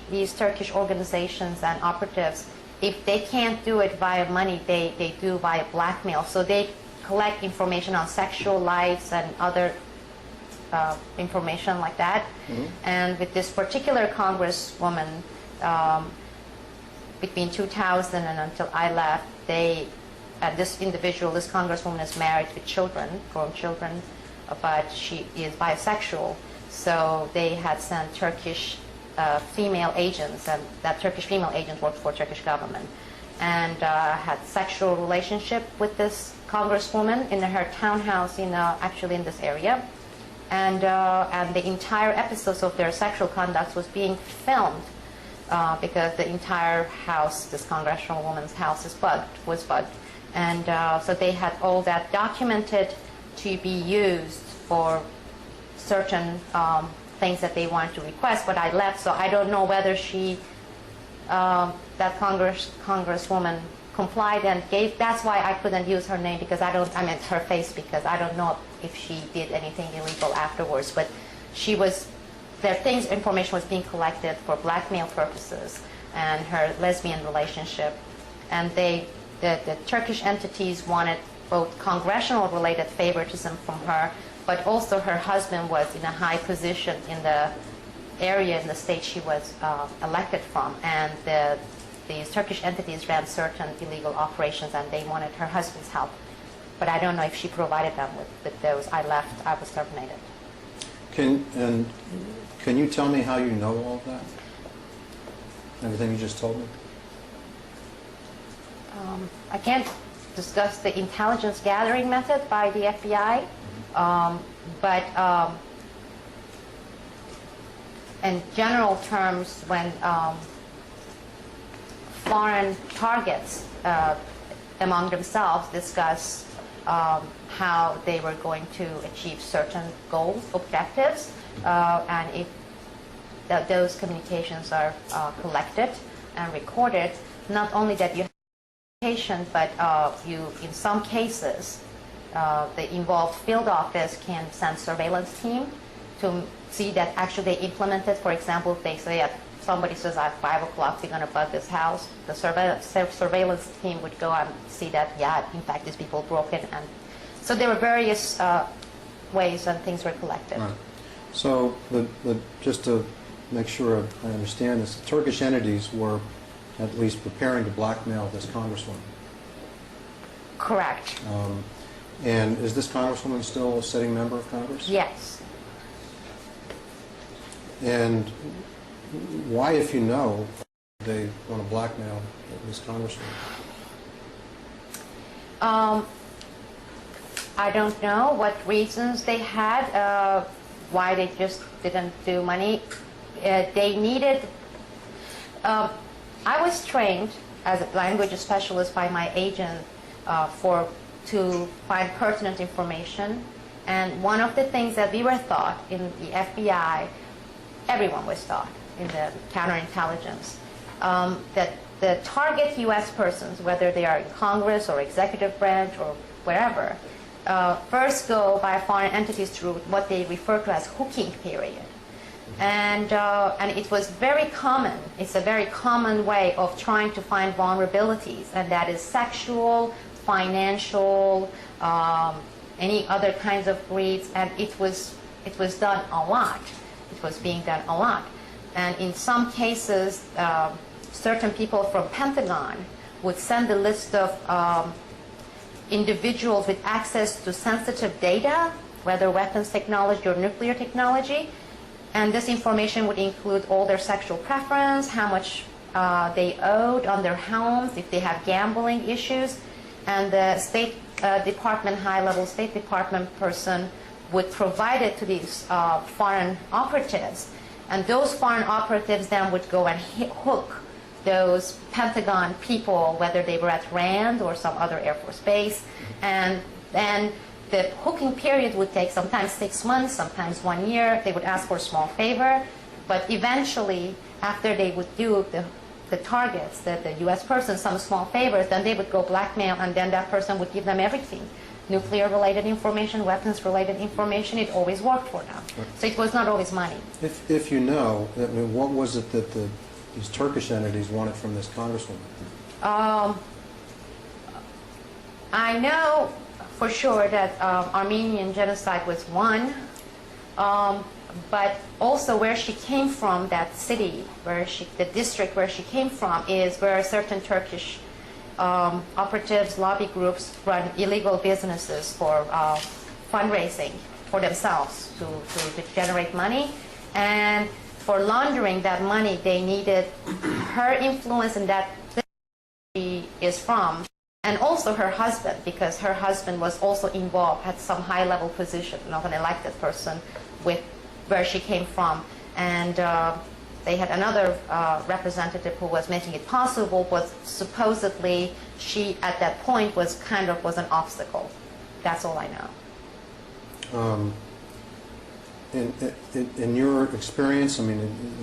these Turkish organizations and operatives, if they can't do it via money, they do via blackmail. So they collect information on sexual lives and other information like that. Mm-hmm. And with this particular congresswoman, between 2000 and until I left, this individual, this congresswoman, is married with children, grown children, but she is bisexual. So they had sent Turkish female agents, and that Turkish female agent worked for Turkish government, and had sexual relationship with this congresswoman in her townhouse actually in this area, and the entire episodes of their sexual conduct was being filmed because the entire house, this congressional woman's house, was bugged, and so they had all that documented to be used for certain things that they wanted to request, but I left, so I don't know whether that congresswoman complied and gave. That's why I couldn't use her name, because I meant her face, because I don't know if she did anything illegal afterwards. But information was being collected for blackmail purposes and her lesbian relationship, and the Turkish entities wanted both congressional related favoritism from her, but also her husband was in a high position in the area in the state she was elected from, and these Turkish entities ran certain illegal operations, and they wanted her husband's help. But I don't know if she provided them with those. I left. I was terminated. Can you tell me how you know all of that? Everything you just told me? I can't discuss the intelligence gathering method by the FBI, but in general terms, when foreign targets among themselves discuss how they were going to achieve certain goals, objectives, and if those communications are collected and recorded, not only that you have communication, but in some cases, the involved field office can send surveillance team to see that actually they implemented. For example, if they say somebody says at 5 o'clock they're going to bug this house, the surveillance team would go and see that, yeah, in fact, these people broke in. And so there were various ways and things were collected. Right. So just to make sure I understand this, the Turkish entities were at least preparing to blackmail this congresswoman. Correct. And is this congresswoman still a sitting member of Congress? Yes. And why, if you know, they want to blackmail this congresswoman? I don't know what reasons they had, why they just didn't do money. They needed... I was trained as a language specialist by my agent to find pertinent information, and one of the things that we were taught in the FBI, everyone was taught in the counterintelligence, that the target U.S. persons, whether they are in Congress or executive branch or wherever, first go by foreign entities through what they refer to as hooking period. And it was very common. It's a very common way of trying to find vulnerabilities, and that is sexual, financial, any other kinds of greeds, and it was done a lot. It was being done a lot. And in some cases, certain people from Pentagon would send a list of individuals with access to sensitive data, whether weapons technology or nuclear technology, and this information would include all their sexual preference, how much they owed on their homes, if they have gambling issues, and the State Department, high-level State Department person would provide it to these foreign operatives, and those foreign operatives then would go and hook those Pentagon people, whether they were at RAND or some other Air Force base, and then the hooking period would take sometimes 6 months, sometimes 1 year. They would ask for a small favor, but eventually, after they would do the targets, the U.S. person, some small favors, then they would go blackmail, and then that person would give them everything. nuclear-related information, weapons-related information. It always worked for them. So it was not always money. If you know, I mean, what was it that these Turkish entities wanted from this congresswoman? I know for sure that Armenian genocide was one, but also where she came from, that city, the district where she came from, is where certain Turkish operatives, lobby groups run illegal businesses for fundraising for themselves to generate money. And for laundering that money, they needed her influence in that she is from, and also her husband, because her husband was also involved, had some high-level position, not an elected person, with where she came from. And they had another representative who was making it possible, but supposedly she, at that point, was an obstacle. That's all I know. In your experience, I mean,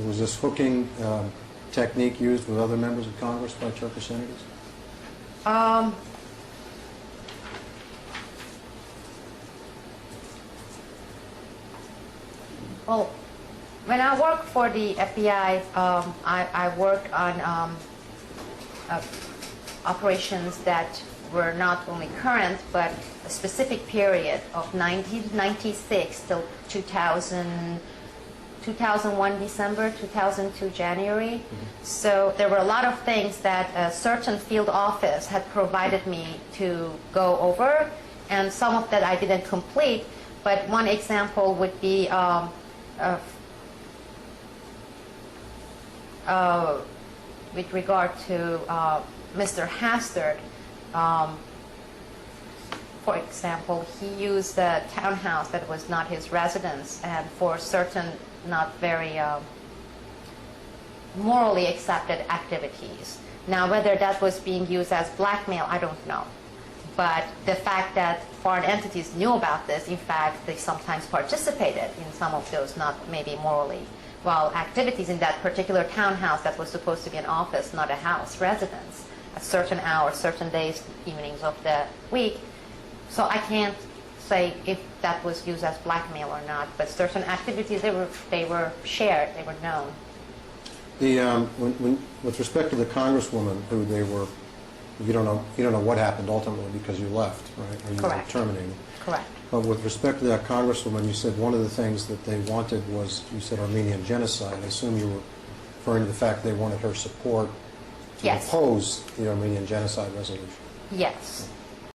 was this hooking technique used with other members of Congress by Turkish entities? Well, when I worked for the FBI, I worked on operations that were not only current, but a specific period of 1996 till 2001 December, 2002 January. So there were a lot of things that a certain field office had provided me to go over, and some of that I didn't complete. But one example would be with regard to Mr. Hastert. For example, he used a townhouse that was not his residence, and for certain not very morally accepted activities. Now, whether that was being used as blackmail, I don't know. But the fact that foreign entities knew about this, in fact, they sometimes participated in some of those not maybe morally well activities in that particular townhouse that was supposed to be an office, not a house, residence, at certain hours, certain days, evenings of the week. So I can't say if that was used as blackmail or not, but certain activities, they were shared, they were known. With respect to the congresswoman who they were, you don't know what happened ultimately because you left, right? Or you Correct. were terminated. Correct. But with respect to that congresswoman, you said one of the things that they wanted was, you said Armenian genocide. I assume you were referring to the fact they wanted her support to Yes. oppose the Armenian genocide resolution. Yes.